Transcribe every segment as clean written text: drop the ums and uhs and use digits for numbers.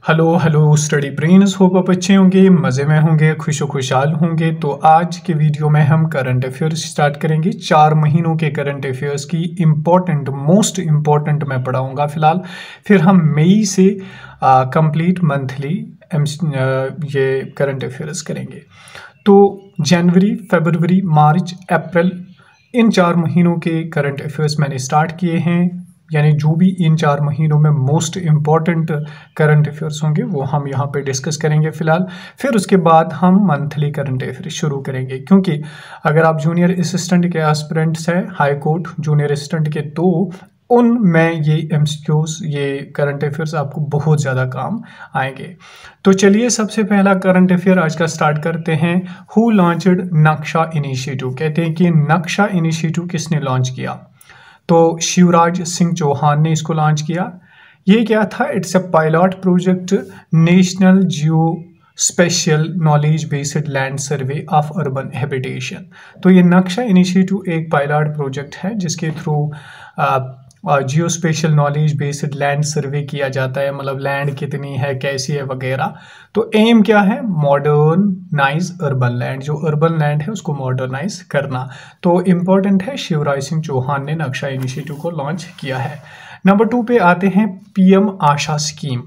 Hello hello study brains, hope आप अच्छे होंगे, मज़े में होंगे, खुशहाल होंगे। तो आज के वीडियो में हम करंट अफेयर्स स्टार्ट करेंगे। 4 महीनों के करंट अफेयर्स की मोस्ट इम्पॉर्टेंट मैं पढ़ाऊंगा फिलहाल। फिर हम मई से कंप्लीट मंथली ये करंट अफेयर्स करेंगे। तो जनवरी, फरवरी, मार्च, अप्रैल, इन 4 महीनों के करंट अफेयर्स मैंने स्टार्ट किए हैं। यानी जो भी इन 4 महीनों में मोस्ट इम्पॉर्टेंट करंट अफेयर्स होंगे वो हम यहाँ पे डिस्कस करेंगे फिलहाल। फिर उसके बाद हम मंथली करंट अफेयर्स शुरू करेंगे, क्योंकि अगर आप जूनियर असिस्टेंट के एस्पिरेंट्स हैं, हाई कोर्ट जूनियर असिस्टेंट के, तो उनमें ये एमसीक्यूज, ये करंट अफेयर्स आपको बहुत ज़्यादा काम आएंगे। तो चलिए सबसे पहला करंट अफेयर आज का स्टार्ट करते हैं। हु लॉन्च्ड नक्शा इनिशिएटिव? कहते हैं कि नक्शा इनिशिएटिव किसने लॉन्च किया? तो शिवराज सिंह चौहान ने इसको लॉन्च किया। ये क्या था? It's a pilot project, national geospatial knowledge based land survey of urban habitation. तो ये नक्शा इनिशिएटिव एक पायलट प्रोजेक्ट है जिसके through geospatial knowledge based land survey किया जाता है, मतलब लैंड कितनी है, कैसी है वगैरह। तो एम क्या है? मॉडर्नाइज अर्बन लैंड, जो अर्बन लैंड है उसको मॉडर्नाइज करना। तो इम्पोर्टेंट है, शिवराज सिंह चौहान ने नक्शा इनिशिएटिव को लॉन्च किया है। नंबर 2 पे आते हैं, पीएम आशा स्कीम।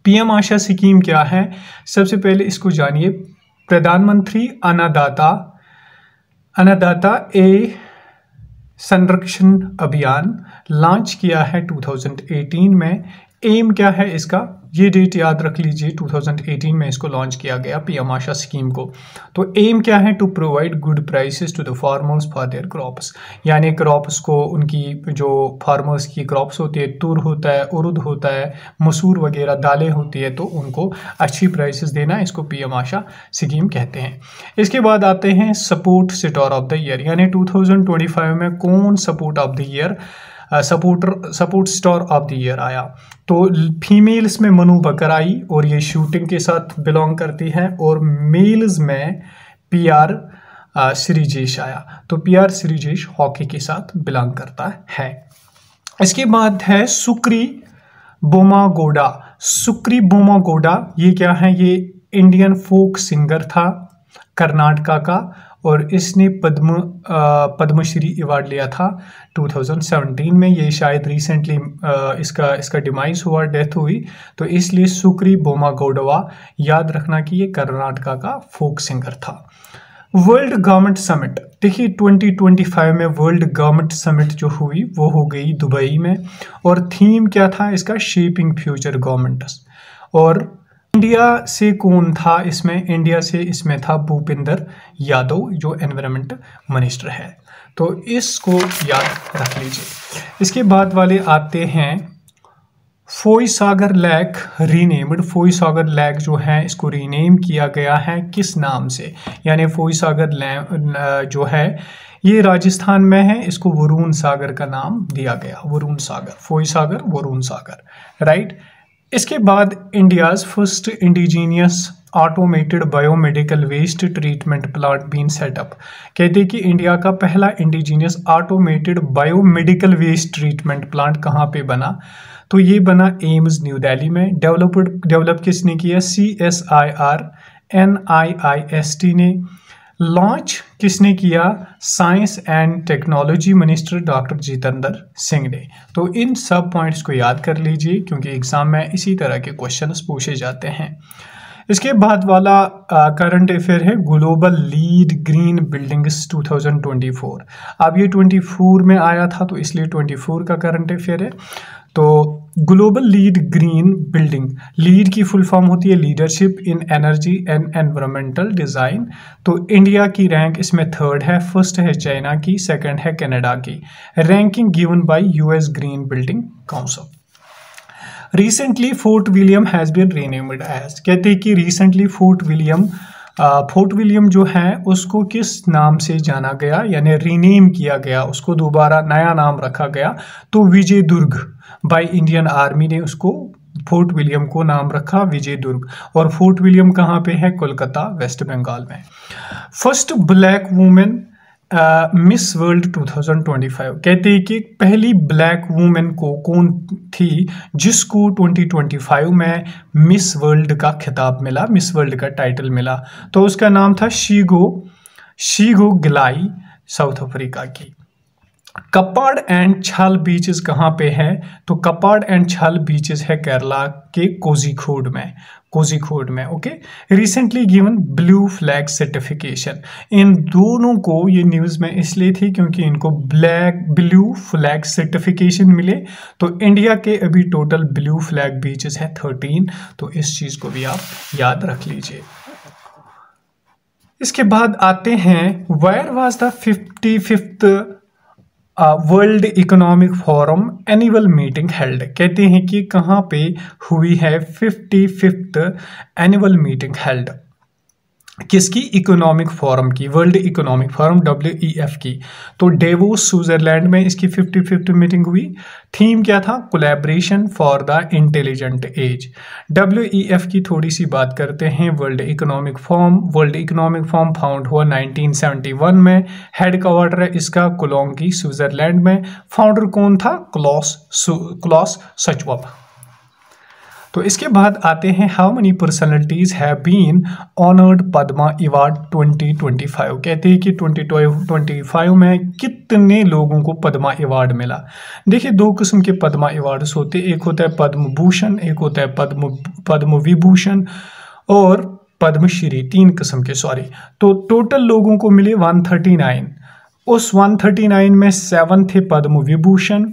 पीएम आशा स्कीम क्या है? सबसे पहले इसको जानिए। प्रधानमंत्री अन्नदाता ए संरक्षण अभियान लॉन्च किया है 2018 में। एम क्या है इसका? ये डेट याद रख लीजिए, 2018 में इसको लॉन्च किया गया पीएम आशा स्कीम को। तो एम क्या है? To provide good prices to the farmers for their crops. यानी क्रॉप्स को, उनकी जो फार्मर्स की क्रॉप्स होती है, तुर होता है, उर्द होता है, मसूर वगैरह दालें होती है, तो उनको अच्छी प्राइसेस देना, इसको पीएम आशा स्कीम कहते हैं। इसके बाद आते हैं support star of the year. यानी 2025 में कौन support of the year, support star of the year आया? तो फीमेल्स में मनु बकर आई और ये शूटिंग के साथ बिलोंग करती है, और मेल्स में पीआर श्रीजेश आया। तो पीआर श्रीजेश हॉकी के साथ बिलोंग करता है। इसके बाद है सुक्री बोमागोडा। सुक्री बोमागोडा ये क्या है? ये इंडियन फोक सिंगर था कर्नाटका का, और इसने पद्मश्री अवार्ड लिया था 2017 में। ये शायद रिसेंटली इसका डिमाइस हुआ, डेथ हुई, तो इसलिए सुक्री बोमागोडवा याद रखना कि ये कर्नाटका का फोक सिंगर था। वर्ल्ड गवर्नमेंट समिट, देखिए 2025 में वर्ल्ड गवर्नमेंट समिट जो हुई वो हो गई दुबई में, और थीम क्या था इसका? Shaping future governments. और इंडिया से कौन था इसमें? इंडिया से इसमें था भूपेंद्र यादव, जो एनवायरनमेंट मिनिस्टर है। तो इसको याद रख लीजिए। इसके बाद वाले आते हैं फोई सागर लेक रीनेम्ड। फोई सागर लेक जो है इसको रीनेम किया गया है किस नाम से? यानी फोई सागर लेक जो है ये राजस्थान में है, इसको वरुण सागर का नाम दिया गया। वरुण सागर, फोई सागर, वरुण सागर, राइट। इसके बाद India's first indigenous automated biomedical waste treatment plant been set up. कहते हैं कि इंडिया का पहला indigenous automated biomedical waste treatment plant कहाँ पे बना? तो ये बना एम्स न्यू दिल्ली में। डेवलप किसने किया? CSIR NIIST ने। लॉन्च किसने किया? Science and technology minister doctor Jitendra Singh ने। तो इन सब पॉइंट्स को याद कर लीजिए, क्योंकि एग्जाम में इसी तरह के क्वेश्चंस पूछे जाते हैं। इसके बाद वाला करंट अफेयर है ग्लोबल लीड ग्रीन बिल्डिंग्स 2024। अब ये 24 में आया था, तो इसलिए 24 का करंट अफेयर है। तो global lead green building, lead की फुल फॉर्म होती है leadership in energy and environmental design. तो इंडिया की रैंक इसमें 3rd है, फर्स्ट है चाइना की, सेकंड है कनाडा की। Ranking given by US green building council. Recently Fort William has been renamed as. कहते हैं कि रिसेंटली फोर्ट विलियम जो है उसको किस नाम से जाना गया, यानी रीनेम किया गया, उसको दोबारा नया नाम रखा गया। तो विजय दुर्ग बाय इंडियन आर्मी ने उसको, फोर्ट विलियम को नाम रखा विजय दुर्ग। और फोर्ट विलियम कहाँ पे है? कोलकाता, वेस्ट बंगाल में। First black women miss world 2025 कहते हैं कि पहली ब्लैक वुमेन को कौन थी जिसको 2025 में मिस वर्ल्ड का खिताब मिला, मिस वर्ल्ड का टाइटल मिला। तो उसका नाम था शीगो गिलाई, साउथ अफ्रीका की। कपाड़ एंड छाल बीचेस कहाँ पे है? तो कपाड़ एंड छाल बीचेस है केरला के कोझिकोड में। Okay, recently given blue flag certification. इन दोनों को ये न्यूज़ में इसलिए थी क्योंकि इनको ब्लू फ्लैग सर्टिफिकेशन मिले। तो इंडिया के अभी टोटल ब्लू फ्लैग बीचेस है 13, तो इस चीज़ को भी आप याद रख लीजिए। इसके बाद आते हैं, where was the 55th world economic forum annual meeting held. कहते हैं कि कहाँ पे हुई है 55th एनुअल मीटिंग हेल्ड, किसकी? इकोनॉमिक फोरम की, वर्ल्ड इकोनॉमिक फोरम WEF की। तो डेवोस स्विट्जरलैंड में इसकी 55th मीटिंग हुई। थीम क्या था? Collaboration for the intelligent age. WEF की थोड़ी सी बात करते हैं। वर्ल्ड इकोनॉमिक फोरम फाउंड हुआ 1971 में। हेड क्वार्टर है इसका कोलोंगी स्विट्जरलैंड में। फाउंडर कौन था? Klaus Schwab. तो इसके बाद आते हैं, how many personalities have been honoured Padma award 2025। कहते हैं कि 2025 में कितने लोगों को पद्मा अवार्ड मिला। देखिए, दो किस्म के पद्मा अवार्ड्स होते हैं, एक होता है पद्म भूषण, एक होता है पद्म विभूषण और पद्मश्री, 3 किस्म के, सॉरी। तो टोटल लोगों को मिले 139। उस 139 में 7 थे पद्म विभूषण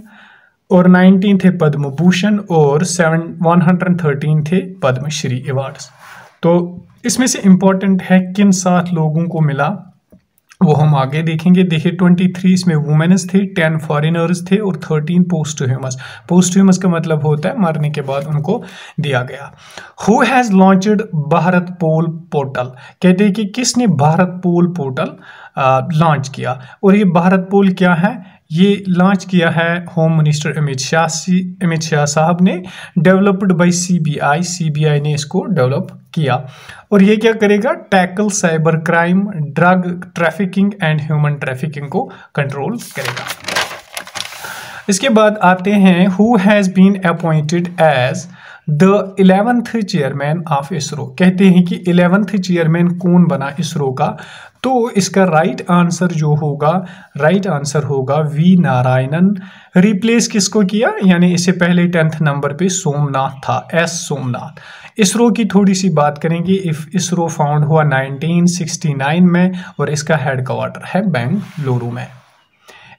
और 19 थे पद्म भूषण और 113 थे पद्मश्री अवार्ड्स। तो इसमें से इम्पोर्टेंट है किन 7 लोगों को मिला वो हम आगे देखेंगे। देखिए, 23 इसमें वुमेन्स थे, 10 फॉरेनर्स थे और 13 पोस्टह्यूमस का मतलब होता है मरने के बाद उनको दिया गया। Who has launched Bharat pole portal. कहते हैं कि किसने भारत पोल पोर्टल लॉन्च किया। और ये भारत पोल क्या है? ये लॉन्च किया है होम मिनिस्टर अमित शाह साहब ने, डेवलप्ड बाय CBI ने इसको डेवलप किया। और ये क्या करेगा? Tackle cyber crime, drug trafficking and human trafficking को कंट्रोल करेगा। इसके बाद आते हैं, who has been appointed as the 11th chairman of ISRO. कहते हैं कि 11th चेयरमैन कौन बना इसरो का? तो इसका राइट आंसर होगा V नारायणन। रिप्लेस किसको किया? यानी इससे पहले 10th नंबर पे सोमनाथ था, S सोमनाथ। इसरो की थोड़ी सी बात करेंगे। इसरो फाउंड हुआ 1969 में और इसका हेड क्वार्टर है बेंगलुरु में।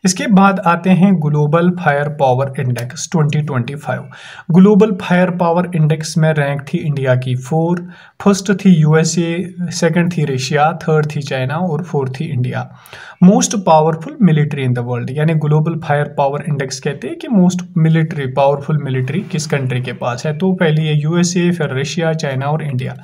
इसके बाद आते हैं global fire power index 2025। Global fire power index में रैंक थी इंडिया की 4, फर्स्ट थी USA, सेकंड थी रशिया, थर्ड थी चाइना और फोर्थ थी India. Most powerful military in the world, यानी ग्लोबल फायर पावर इंडेक्स कहते हैं कि मोस्ट पावरफुल मिलिट्री किस कंट्री के पास है। तो पहली है USA, फिर रशिया, चाइना और India.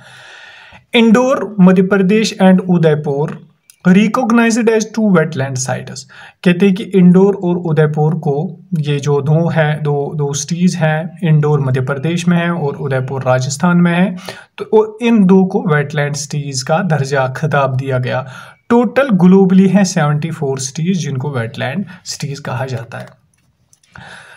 Indore Madhya Pradesh and Udaipur recognised as 2 wetland sites. कहते हैं कि इंदौर और उदयपुर को, ये जो दो सिटीज हैं, इंदौर मध्य प्रदेश में है और उदयपुर राजस्थान में है, तो इन 2 को वेटलैंड सिटीज का दर्जा खिताब दिया गया। टोटल ग्लोबली हैं 74 सिटीज जिनको वेटलैंड सिटीज कहा जाता है।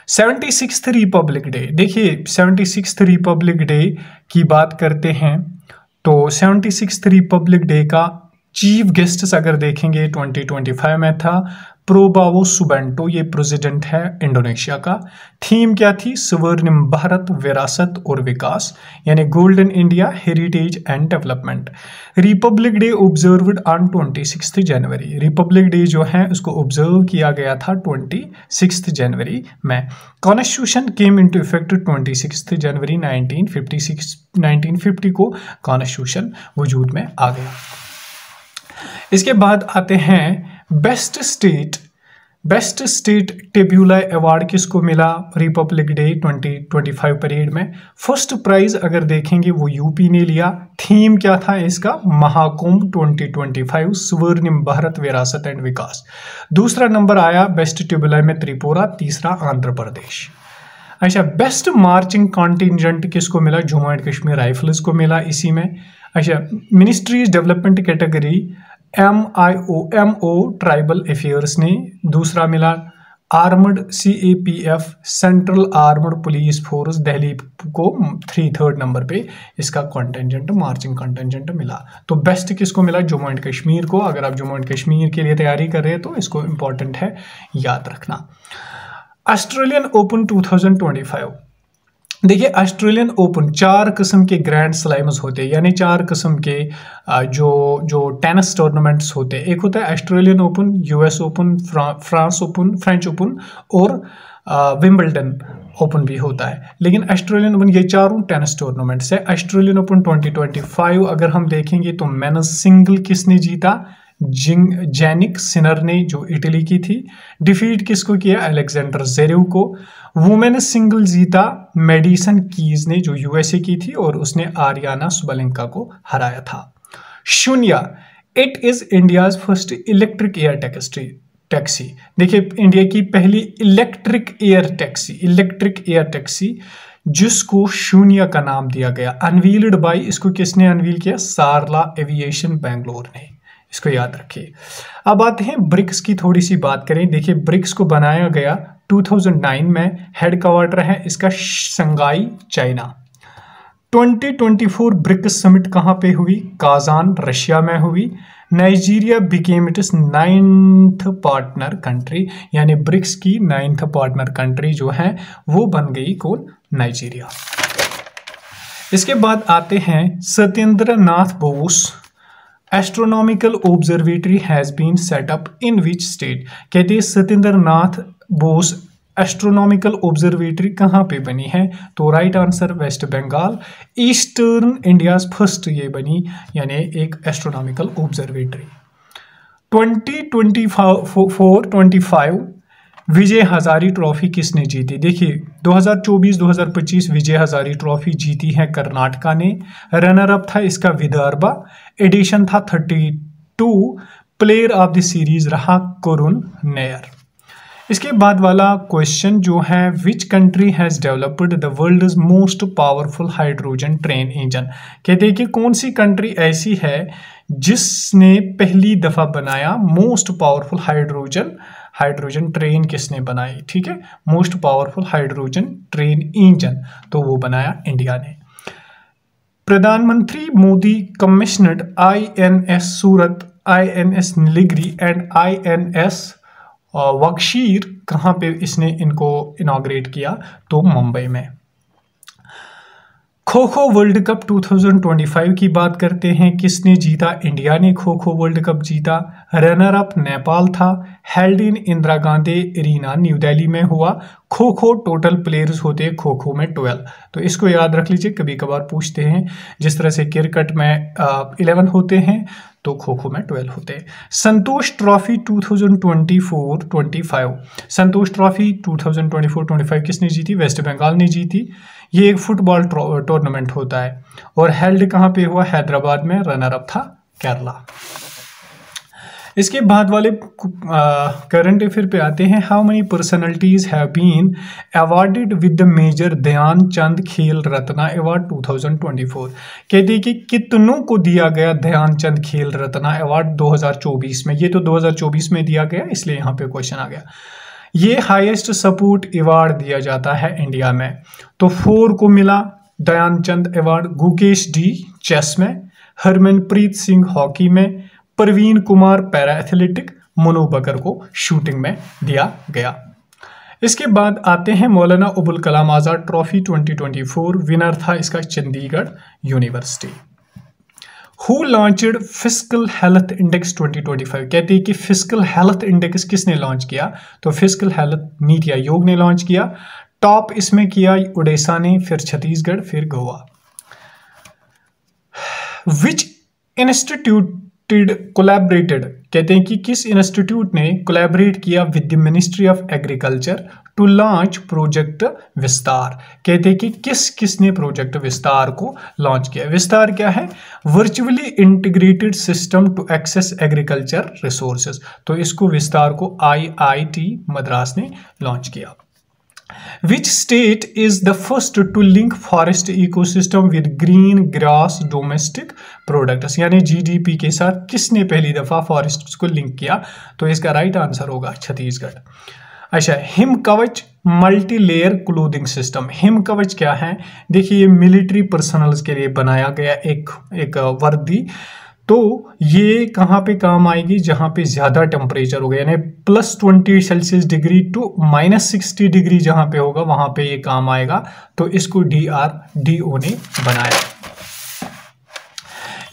76th Republic day. देखिए, 76th रिपब्लिक डे की बात करते हैं तो 76th रिपब्लिक डे का चीफ गेस्ट्स अगर देखेंगे 2025 में था प्रोबावो सुबेंटो, ये प्रेसिडेंट है इंडोनेशिया का। थीम क्या थी? स्वर्णिम भारत, विरासत और विकास, यानी golden India, heritage and development. Republic day observed on 26 January. Republic day जो है उसको ऑब्जर्व किया गया था 26 जनवरी में। कॉन्स्टिट्यूशन केम इनटू इफेक्ट 26 जनवरी 1950 को कॉन्स्टिट्यूशन वजूद में आ गया। इसके बाद आते हैं बेस्ट स्टेट टेब्यूला अवार्ड किसको मिला रिपब्लिक डे 2025 परेड में। फर्स्ट प्राइज अगर देखेंगे वो यूपी ने लिया। थीम क्या था इसका? महाकुंभ 2025, स्वर्णिम भारत, विरासत एंड विकास। दूसरा नंबर आया बेस्ट टेब्यूला में त्रिपुरा, तीसरा आंध्र प्रदेश। अच्छा, बेस्ट मार्चिंग कॉन्टिजेंट किसको मिला? जम्मू एंड कश्मीर राइफल्स को मिला इसी में। अच्छा, ministries development category MO tribal affairs ने। दूसरा मिला armed CAPF central armed police force Delhi को 3rd नंबर पे इसका कॉन्टेंजेंट मार्चिंग कॉन्टेंजेंट मिला। तो बेस्ट किसको मिला? जम्मू एंड कश्मीर को। अगर आप जम्मू एंड कश्मीर के लिए तैयारी कर रहे हैं तो इसको इंपॉर्टेंट है याद रखना। ऑस्ट्रेलियन ओपन 2025, देखिए ऑस्ट्रेलियन ओपन 4 किस्म के ग्रैंड स्लैम्स होते हैं, यानी 4 किस्म के जो टेनिस टूर्नामेंट्स होते हैं। एक होता है Australian open, US open, France open, French open और विंबलडन ओपन भी होता है। लेकिन ऑस्ट्रेलियन ओपन ये चारों टेनिस टूर्नामेंट्स है। ऑस्ट्रेलियन ओपन 2025 अगर हम देखेंगे तो मेंस सिंगल किसने जीता? जैनिक सिनर ने, जो इटली की थी। डिफीट किसको किया? अलेक्जेंडर ज़वेरेव को। वुमेन सिंगल जीता मेडिसन कीज ने, जो USA की थी, और उसने आरियाना सबलेंका को हराया था। शून्य, it is India's first electric air taxi. देखिए इंडिया की पहली इलेक्ट्रिक एयर टैक्सी जिसको शून्य का नाम दिया गया। अनवील्ड बाई, इसको किसने अनवील किया? सारला एविएशन बेंगलोर ने। इसको याद रखिए। अब आते हैं ब्रिक्स की थोड़ी सी बात करें। देखिए ब्रिक्स को बनाया गया 2009 में। हेडक्वार्टर है इसका शंघाई, चाइना। 2024 ब्रिक्स समिट कहाँ पे हुई? काजान, रशिया में हुई। Nigeria became it's 9th partner country, यानी ब्रिक्स की 9th पार्टनर कंट्री जो है वो बन गई कौन? नाइजीरिया। इसके बाद आते हैं Satyendra Nath Bose astronomical observatory has been set up in which state. कहते हैं सत्येंद्र नाथ बोस एस्ट्रोनॉमिकल ऑब्जर्वेटरी कहाँ पे बनी है? तो right answer West Bengal. Eastern India's first ये बनी, यानी एक astronomical observatory. 2024-25 Vijay Hazare trophy किसने जीती? देखिए 2024-2025 विजय हजारी ट्रॉफी जीती है कर्नाटका ने। रनर अप था इसका विदर्भा। एडिशन था 32। प्लेयर ऑफ द सीरीज रहा करुण नैयर। इसके बाद वाला क्वेश्चन जो है, which country has developed the world's most powerful hydrogen train engine. कहते हैं कि कौन सी कंट्री ऐसी है जिसने पहली दफा बनाया मोस्ट पावरफुल हाइड्रोजन ट्रेन किसने बनाई? ठीक है, most powerful hydrogen train engine तो वो बनाया इंडिया ने। प्रधानमंत्री Modi commissioned INS Surat, INS Nilgiri and INS Vaghsheer कहाँ पे इसने इनको इनॉग्रेट किया? तो मुंबई में। खो खो वर्ल्ड कप 2025 की बात करते हैं। किसने जीता? इंडिया ने खो खो वर्ल्ड कप जीता। रनर अप नेपाल था। Held in Indira Gandhi arena new Delhi में हुआ। खो खो टोटल प्लेयर्स होते हैं खो खो में 12, तो इसको याद रख लीजिए, कभी कभार पूछते हैं। जिस तरह से क्रिकेट में 11 होते हैं तो खो खो में 12 होते हैं। संतोष ट्रॉफी 2024-25, संतोष ट्रॉफी 2024-25 किसने जीती? वेस्ट बंगाल ने जीती। ये एक फुटबॉल टूर्नामेंट होता है और हेल्ड कहाँ पे हुआ? हैदराबाद में। रनर अप था केरला। इसके बाद वाले करंट अफेयर पे आते हैं। How many personalities have been awarded with the major Dhyan Chand Khel Ratna award 2024। कहते हैं कि कितनों को दिया गया ध्यानचंद खेल रत्न अवार्ड 2024 में? ये तो 2024 में दिया गया, इसलिए यहाँ पे क्वेश्चन आ गया। ये हाईएस्ट सपोर्ट अवार्ड दिया जाता है इंडिया में। तो 4 को मिला Dhyan Chand award. Gukesh D chess में, हरमनप्रीत सिंह हॉकी में, प्रवीण कुमार पैरा एथलेटिक, मनु बकर को शूटिंग में दिया गया। इसके बाद आते हैं मौलाना अबुल कलाम आजाद ट्रॉफी 2024। विनर था इसका Chandigarh university. Who launched fiscal health index 2025। कहते हैं कि फिस्कल हेल्थ इंडेक्स किसने लॉन्च किया? तो फिस्कल हेल्थ नीति आयोग ने लॉन्च किया। टॉप इसमें किया उड़ीसा ने, फिर छत्तीसगढ़, फिर गोवा। विच इंस्टीट्यूट कोलैबोरेटेड, कहते हैं कि किस इंस्टीट्यूट ने कोलैबोरेट किया with the ministry of agriculture to launch project Vistaar. कहते हैं कि किसने प्रोजेक्ट विस्तार को लॉन्च किया? विस्तार क्या है? Virtually integrated system to access agriculture resources. तो इसको विस्तार को IIT मद्रास ने लॉन्च किया। Which state is the first to link forest ecosystem with green grass domestic products? यानी GDP के साथ किसने पहली दफा फॉरेस्ट को लिंक किया? तो इसका राइट आंसर होगा छत्तीसगढ़। अच्छा, हिम कवच multi layer clothing system. Him कवच क्या है? देखिए, ये मिलिट्री पर्सनल्स के लिए बनाया गया एक वर्दी। तो ये कहाँ पे काम आएगी? जहाँ पे ज़्यादा टेम्परेचर होगा, यानी +20 डिग्री टू -60 डिग्री जहाँ पे होगा वहाँ पे ये काम आएगा। तो इसको DRDO ने बनाया।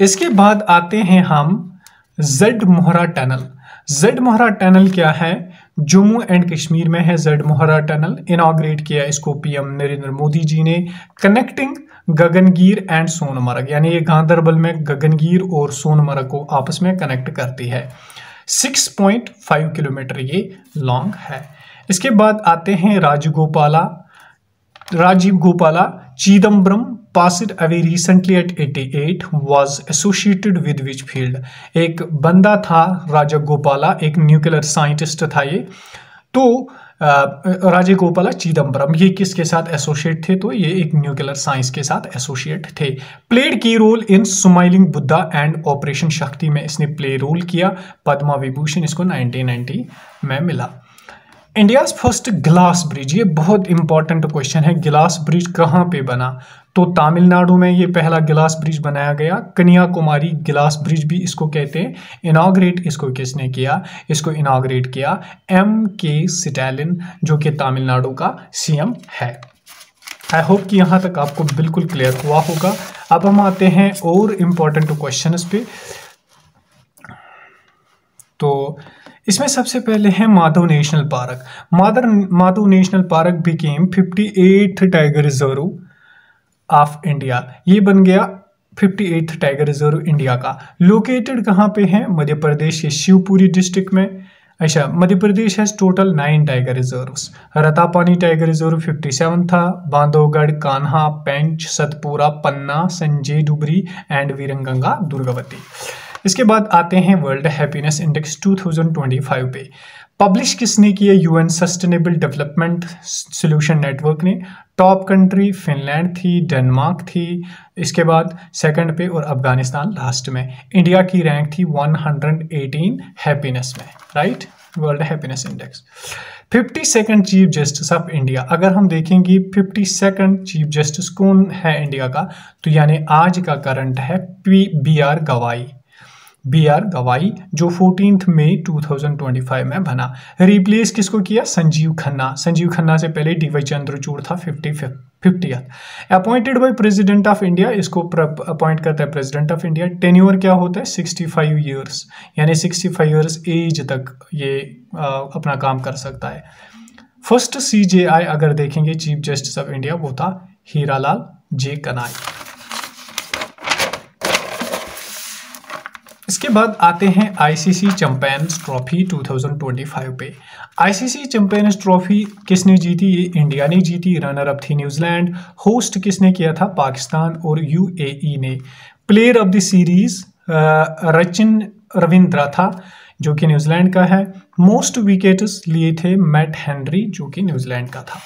इसके बाद आते हैं हम जेड मोहरा टनल। जेड मोहरा टनल क्या है? जम्मू एंड कश्मीर में है जेड मोहरा टनल। इनॉग्रेट किया इसको PM नरेंद्र मोदी जी ने। कनेक्टिंग गगनगीर एंड सोनमर्ग, यानी ये गांधरबल में गगनगीर और सोनमर्ग को आपस में कनेक्ट करती है। 6.5 किलोमीटर ये लॉन्ग है। इसके बाद आते हैं Rajiv Gopala Chidambaram passed away recently at 88 was associated with which field? एक बंदा था राजीव गोपाला, एक न्यूक्लियर साइंटिस्ट था ये। तो राजीव गोपाला चिदम्बरम ये किसके साथ एसोसिएट थे? तो ये एक न्यूक्लियर साइंस के साथ एसोसिएट थे। Played key role in smiling Buddha and operation Shakti में इसने प्ले रोल किया। पद्मा विभूषण इसको 1990 में मिला। इंडियाज फर्स्ट ग्लास ब्रिज, ये बहुत इंपॉर्टेंट क्वेश्चन है। ग्लास ब्रिज कहाँ पे बना? तो तमिलनाडु में ये पहला ग्लास ब्रिज बनाया गया। कन्याकुमारी ग्लास ब्रिज भी इसको कहते हैं। इनॉग्रेट इसको किसने किया? इसको इनॉग्रेट किया MK स्टैलिन, जो कि तमिलनाडु का CM है। आई होप कि यहाँ तक आपको बिल्कुल क्लियर हुआ होगा। अब हम आते हैं और इम्पोर्टेंट क्वेश्चन पे। तो इसमें सबसे पहले है Madhav national park. Madhav national park became 58th tiger reserve of India. ये बन गया 58th टाइगर रिजर्व इंडिया का। लोकेटेड कहाँ पे है? मध्य प्रदेश के शिवपुरी डिस्ट्रिक्ट में। अच्छा, मध्य प्रदेश है total 9 tiger reserves. Ratapani tiger reserve 57 था। बांधवगढ़, कान्हा, पेंच, सतपुरा, पन्ना, संजय डुबरी एंड वीरंगंगा दुर्गावती। इसके बाद आते हैं वर्ल्ड हैप्पीनेस इंडेक्स 2025 पे। पब्लिश किसने किया? UN sustainable development solution network ने। टॉप कंट्री फिनलैंड थी, डेनमार्क थी, इसके बाद सेकंड पे और अफगानिस्तान लास्ट में। इंडिया की रैंक थी 118 हैप्पीनेस में, right? World happiness index. 52nd chief justice of India. अगर हम देखेंगे 52nd चीफ जस्टिस कौन है इंडिया का, तो यानी आज का करंट है BR गवाई। BR गवाई, जो 14 मई 2025 में बना। रिप्लेस किसको किया? संजीव खन्ना। संजीव खन्ना से पहले DY चंद्रचूड़ था 50th। Appointed by president of India, इसको अपॉइंट करता है प्रेसिडेंट ऑफ इंडिया। टेन्योर क्या होता है? 65 ईयर्स, यानी 65 ईयर्स एज तक ये अपना काम कर सकता है। फर्स्ट CJI अगर देखेंगे चीफ जस्टिस ऑफ इंडिया, वो था हीरालाल J कनाई। इसके बाद आते हैं ICC चैंपियंस ट्रॉफी 2025 पे। ICC चैंपियंस ट्रॉफी किसने जीती? ये इंडिया ने जीती। रनर अप थी न्यूजीलैंड। होस्ट किसने किया था? पाकिस्तान और UAE ने। Player of the series Rachin Ravindra था, जो कि न्यूजीलैंड का है। मोस्ट विकेट्स लिए थे मैट हेनरी, जो कि न्यूजीलैंड का था।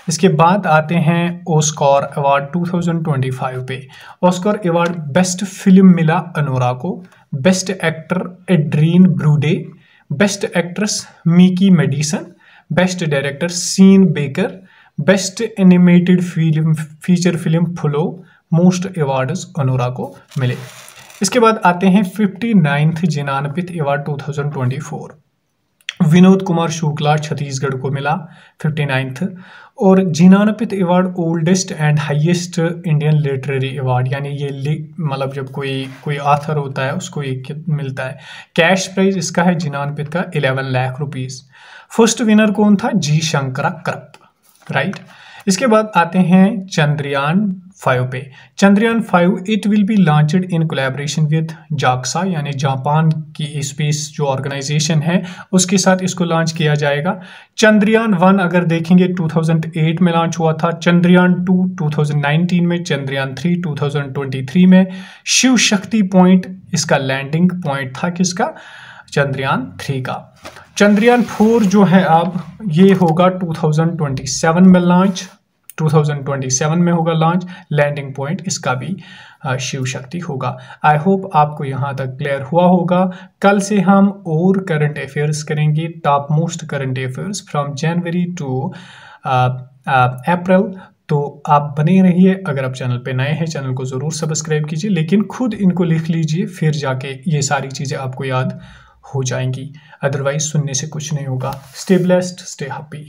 इसके बाद आते हैं ऑस्कर अवार्ड 2025 पे। ऑस्कर अवार्ड बेस्ट फिल्म मिला अनोरा को। Best actor Adrien Brody. Best actress Mikey Madison. Best director Sean Baker. Best animated film feature film Flow. Most awards Anora को मिले। इसके बाद आते हैं 59th ज्ञानपीठ अवार्ड 2024। विनोद कुमार शुक्ला छत्तीसगढ़ को मिला 59th। और Jnanpith award oldest and highest Indian literary award, यानी ये मतलब जब कोई ऑथर होता है उसको ये मिलता है। कैश प्राइज इसका है ज्ञानपीठ का 11 लाख रुपीस। फर्स्ट विनर कौन था? जी शंकरा करप, राइट। इसके बाद आते हैं चंद्रयान 5 पे। Chandrayaan 5 it will be launched in collaboration with JAXA, यानी जापान की स्पेस जो ऑर्गेनाइजेशन है उसके साथ इसको लॉन्च किया जाएगा। चंद्रयान 1 अगर देखेंगे 2008 में लॉन्च हुआ था। चंद्रयान 2 2019 में। चंद्रयान 3 2023 में। शिव शक्ति पॉइंट इसका लैंडिंग पॉइंट था किसका? चंद्रयान 3 का। चंद्रयान 4 जो है अब ये होगा 2027 में लॉन्च, 2027 में होगा लॉन्च। लैंडिंग पॉइंट इसका भी शिव शक्ति होगा। आई होप आपको यहाँ तक क्लियर हुआ होगा। कल से हम और करंट अफेयर्स करेंगे, top most current affairs from January to April. तो आप बने रहिए। अगर आप चैनल पे नए हैं, चैनल को ज़रूर सब्सक्राइब कीजिए, लेकिन खुद इनको लिख लीजिए, फिर जाके ये सारी चीज़ें आपको याद हो जाएंगी। अदरवाइज सुनने से कुछ नहीं होगा। Stay blessed, stay happy.